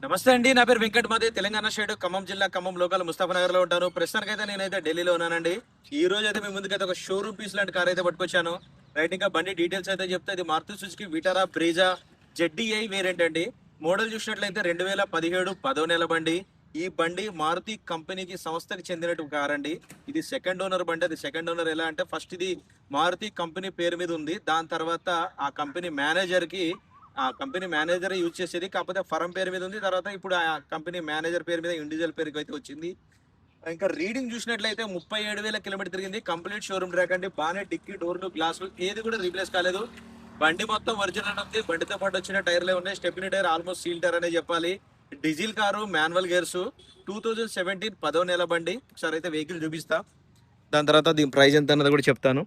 నమస్తే అండి. నా పేరు వెంకట్ మాది. తెలంగాణ స్టేట్ ఖమ్మం జిల్లా ఖమ్మం లోకల్ ముస్తాఫనగర్ లో ఉంటాను. ప్రస్తుతానికైతే నేనైతే ఢిల్లీలో ఉన్నానండి. ఈ రోజు అయితే మీ ముందుకైతే ఒక షోరూమ్ పీస్ లాంటి కార్ అయితే పట్టుకొచ్చాను. రైట్, ఇంకా బండి డీటెయిల్స్ అయితే చెప్తే ఇది Maruti Suzuki Vitara Brezza ZDI variant అండి. మోడల్ చూసినట్లయితే 2017 10వ నెల బండి. ఈ బండి మారుతి కంపెనీకి సంస్థకి చెందినట్టు కార్ అండి. ఇది సెకండ్ ఓనర్ బండి. అది సెకండ్ ఓనర్ ఎలా అంటే ఫస్ట్ ఇది మారుతి కంపెనీ పేరు మీద ఉంది. దాని తర్వాత ఆ కంపెనీ మేనేజర్ కి ఆ కంపెనీ మేనేజర్ యూజ్ చేసేది, కాకపోతే ఫరం పేరు మీద ఉంది. తర్వాత ఇప్పుడు ఆ కంపెనీ మేనేజర్ పేరు మీద ఇండివిజువల్ పేరుకి అయితే వచ్చింది. ఇంకా రీడింగ్ చూసినట్లయితే 37,000 కిలోమీటర్ తిరిగింది. కంప్లీట్ షోరూమ్ ట్రాక్ అండి. బాగానే డిక్కీ డోర్లు గ్లాసులు ఏది కూడా రీప్లేస్ కాలేదు. బండి మొత్తం ఒరిజినల్ ఉంది. బండితో పాటు వచ్చిన టైర్లే ఉన్నాయి. Stepney tyre almost seal tyre అనే చెప్పాలి. Diesel car, manual gears. 2017 10వ నెల బండి. ఒకసారి అయితే వెహికల్ చూపిస్తా, దాని తర్వాత దీని ప్రైస్ ఎంత అన్నది కూడా చెప్తాను.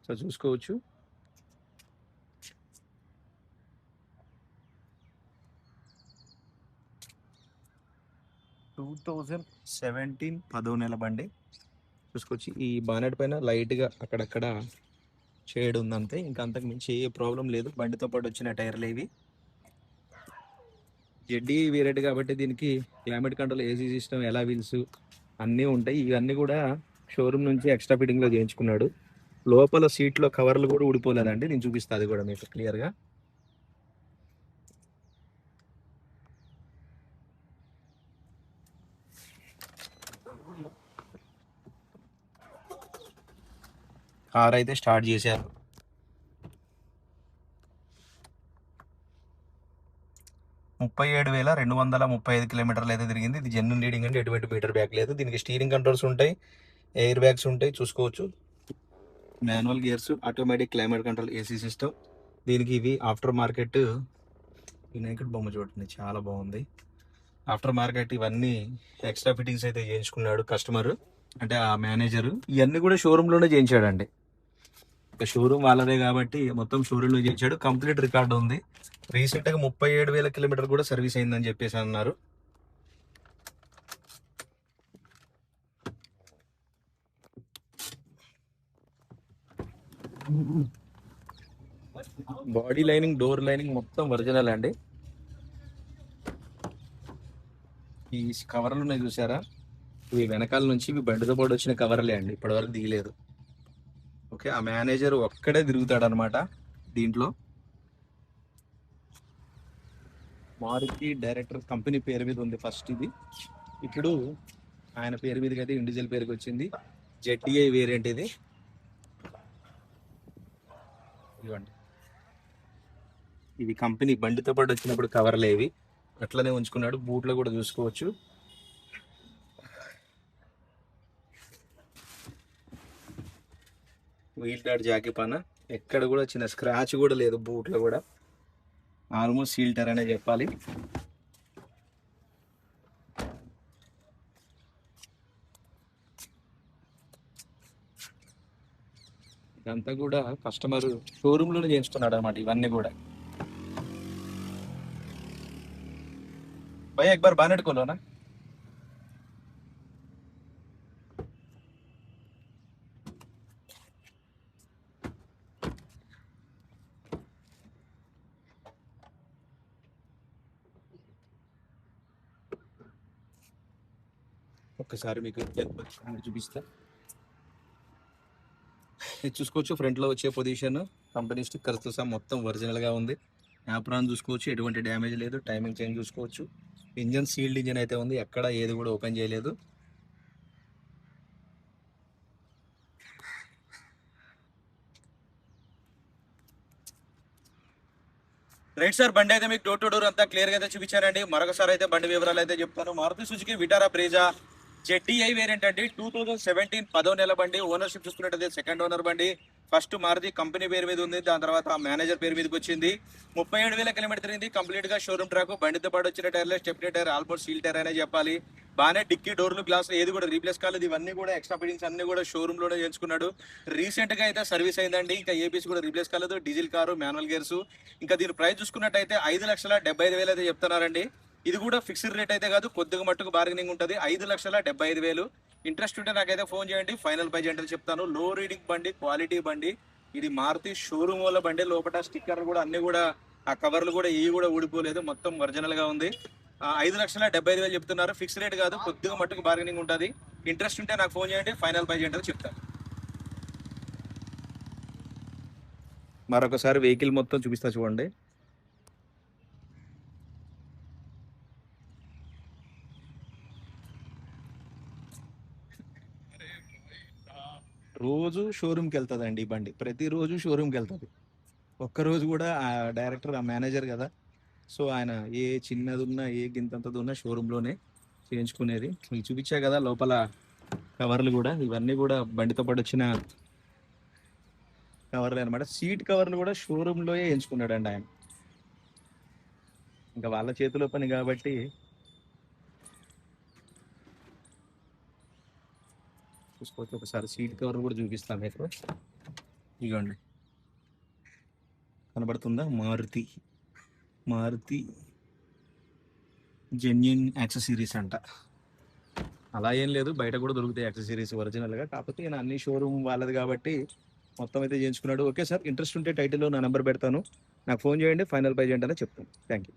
సో చూసుకోవచ్చు. 2017 10వ నెల బండి. చూసుకోవచ్చు. ఈ బానెట్ పైన లైట్ గా అక్కడక్కడ షేడ్ ఉంది అంతే, ఇంకా అంతకు మించి ఏ ప్రాబ్లం లేదు. బండితో పాటు వచ్చిన టైర్లు ఇవి. జెడ్డీ వేరియట్ కాబట్టి దీనికి క్లైమేట్ కంట్రోల్, ఏసీ సిస్టమ్, ఎలా వీల్స్ అన్నీ ఉంటాయి. ఇవన్నీ కూడా షోరూమ్ నుంచి ఎక్స్ట్రా ఫిట్టింగ్ లో చేయించుకున్నాడు. లోపల సీట్లో కవర్లు కూడా ఊడిపోలేదండి. నేను చూపిస్తా అది కూడా మీకు క్లియర్ గా. కార్ అయితే స్టార్ట్ చేశారు. 37,235 కిలోమీటర్లు అయితే తిరిగింది. ఇది జెన్యున్ రీడింగ్ అంటే ఎటువంటి మీటర్ బ్యాక్ లేదు. దీనికి స్టీరింగ్ కంట్రోల్స్ ఉంటాయి, ఎయిర్ బ్యాగ్స్ ఉంటాయి, చూసుకోవచ్చు. Manual gears, automatic climate control, AC system. దీనికి ఇవి ఆఫ్టర్ మార్కెట్. వినాయకుడు బొమ్మ చూడండి, చాలా బాగుంది. ఆఫ్టర్ మార్కెట్ ఇవన్నీ ఎక్స్ట్రా ఫిట్టింగ్స్ అయితే చేయించుకున్నాడు కస్టమర్, అంటే ఆ మేనేజర్. ఇవన్నీ కూడా షోరూంలోనే చేయించాడండి. షోరూమ్ వాళ్ళదే కాబట్టి మొత్తం షోరూంలో చేయించాడు. కంప్లీట్ రికార్డు ఉంది. రీసెంట్ గా 37,000 కిలోమీటర్ కూడా సర్వీస్ అయిందని చెప్పేసి అన్నారు. బాడీ లైనింగ్, డోర్ లైనింగ్ మొత్తం ఒరిజినల్ అండి. ఈ కవర్లు ఉన్నాయి చూసారా, ఇవి వెనకాల నుంచి ఇవి బండితో పాటు వచ్చిన కవర్లే అండి, ఇప్పటివరకు దిగలేదు. ఓకే, ఆ మేనేజర్ ఒక్కడే తిరుగుతాడు అనమాట దీంట్లో. మారుతి డైరెక్టర్ కంపెనీ పేరు మీద ఉంది ఫస్ట్ ఇది. ఇప్పుడు ఆయన పేరు మీదకి అయితే ఇండివిజువల్ పేరుకి వచ్చింది. జెడ్డీఐ వేరియంట్ ఇది. ఇవ్వండి, ఇవి కంపెనీ బండితో పాటు వచ్చినప్పుడు కవర్లే ఇవి. అట్లనే ఉంచుకున్నాడు. బూట్లో కూడా చూసుకోవచ్చు. వీల్ డాట్ జాకీ పైన ఎక్కడ కూడా చిన్న స్క్రాచ్ కూడా లేదు. బూట్లో కూడా ఆల్మోస్ట్ సీల్ టైర్ అనే చెప్పాలి. ఇదంతా కూడా కస్టమర్ షోరూమ్ లోనే చేయించుకున్నాడు అనమాట ఇవన్నీ కూడా. భయ ఎక్ బార్ బానెట్ खोलो ना. ఒక్కసారి మీకు చూపిస్తా. ఇది చూసుకోవచ్చు. ఫ్రంట్ లో వచ్చే పొజిషన్, కంపెనీ స్టిక్కర్స్ తో సహా మొత్తం ఒరిజినల్ గా ఉంది. యాప్రాన్ చూసుకోవచ్చు, ఎటువంటి డ్యామేజ్ లేదు. టైమింగ్ చేంజ్ చూసుకోవచ్చు. ఇంజన్ సీల్డ్ ఇంజన్ అయితే ఉంది, ఎక్కడ ఏది కూడా ఓపెన్ చేయలేదు. రైట్ సార్, బండి అయితే మీకు డోర్ టు డోర్ అంతా క్లియర్ గా అయితే చూపించారండి. మరొకసారి అయితే బండి వివరాలు అయితే చెప్తాను. Maruti Suzuki Vitara Brezza ZDI variant అండి. 2017 10వ నెల బండి. ఓనర్షిప్ చూసుకున్నట్టయితే సెకండ్ ఓనర్ బండి. ఫస్ట్ మారుతి కంపెనీ పేరు మీద ఉంది, దాని తర్వాత ఆ మేనేజర్ పేరు మీదకి వచ్చింది. 37,000 కిలోమీటర్ తిరిగింది. కంప్లీట్ గా షోరూమ్ ట్రాక్. బండితో పాటు వచ్చిన టైర్లే stepney tyre, almost seal tyre అనే చెప్పాలి. బాగానే డిక్కీ డోర్లు గ్లాసులు ఏది కూడా రీప్లేస్ కాలేదు. ఇవన్నీ కూడా ఎక్స్ట్రా ఫిట్టింగ్స్ అన్ని కూడా షోరూమ్ లోనే చేయించుకున్నాడు. రీసెంట్ గా అయితే సర్వీస్ అయిందండి. ఇంకా ఏపీస్ కూడా రీప్లేస్ కాలేదు. Diesel car, manual gears. ఇంకా దీని ప్రైస్ చూసుకున్నట్టయితే 5,75,000 అయితే చెప్తున్నారండి. ఇది కూడా ఫిక్స్డ్ రేట్ అయితే కాదు, కొద్దిగా మట్టుకు బార్గెనింగ్ ఉంటుంది. 5,75,000. ఇంట్రెస్ట్ ఉంటే నాకైతే ఫోన్ చేయండి, ఫైనల్ ప్రైజ్ ఏంటో చెప్తాను. లో రీడింగ్ బండి, క్వాలిటీ బండి. ఇది మారుతి షోరూమ్ వాళ్ళ బండి. లోపల స్టిక్కర్ కూడా అన్ని కూడా ఆ కవర్లు కూడా ఇవి కూడా ఊడిపోలేదు, మొత్తం ఒరిజినల్ గా ఉంది. 5,75,000 చెప్తున్నారు. ఫిక్స్ రేట్ కాదు, కొద్దిగా మట్టుకు బార్గెనింగ్ ఉంటుంది. ఇంట్రెస్ట్ ఉంటే నాకు ఫోన్ చేయండి, ఫైనల్ ప్రైస్ ఏంటో చెప్తాను. మరొకసారి వెహికల్ మొత్తం చూపిస్తా చూడండి. రోజు షోరూమ్కి వెళ్తుందండి ఈ బండి, ప్రతిరోజు షోరూమ్కి వెళ్తుంది. ఒక్కరోజు కూడా ఆ డైరెక్టర్, ఆ మేనేజర్ కదా, సో ఆయన ఏ చిన్నది ఉన్నా ఏ గింతంతది ఉన్నా షోరూంలోనే చేయించుకునేది. మీకు చూపించా కదా లోపల కవర్లు కూడా, ఇవన్నీ కూడా బండితో పాటు వచ్చిన కవర్లు అనమాట. సీట్ కవర్లు కూడా షోరూంలో ఎంచుకున్నాడండి ఆయన. ఇంకా వాళ్ళ చేతిలో పని కాబట్టి చూసుకోవచ్చు. ఒకసారి సీట్ కవర్ కూడా చూపిస్తాను మీకు. ఇదిగోండి, కనబడుతుందా? మారుతి మారుతి జెన్యున్ యాక్సెసరీస్ అంట. అలా ఏం లేదు, బయట కూడా దొరుకుతాయి యాక్సెసరీస్ ఒరిజినల్గా, కాకపోతే ఈయన అన్ని షోరూమ్ వాళ్ళది కాబట్టి మొత్తం అయితే చేయించుకున్నాడు. ఓకే సార్, ఇంట్రెస్ట్ ఉంటే టైటిల్లో నా నెంబర్ పెడతాను, నాకు ఫోన్ చేయండి, ఫైనల్ ప్రైజ్ ఏంటనే చెప్తాను. Thank you.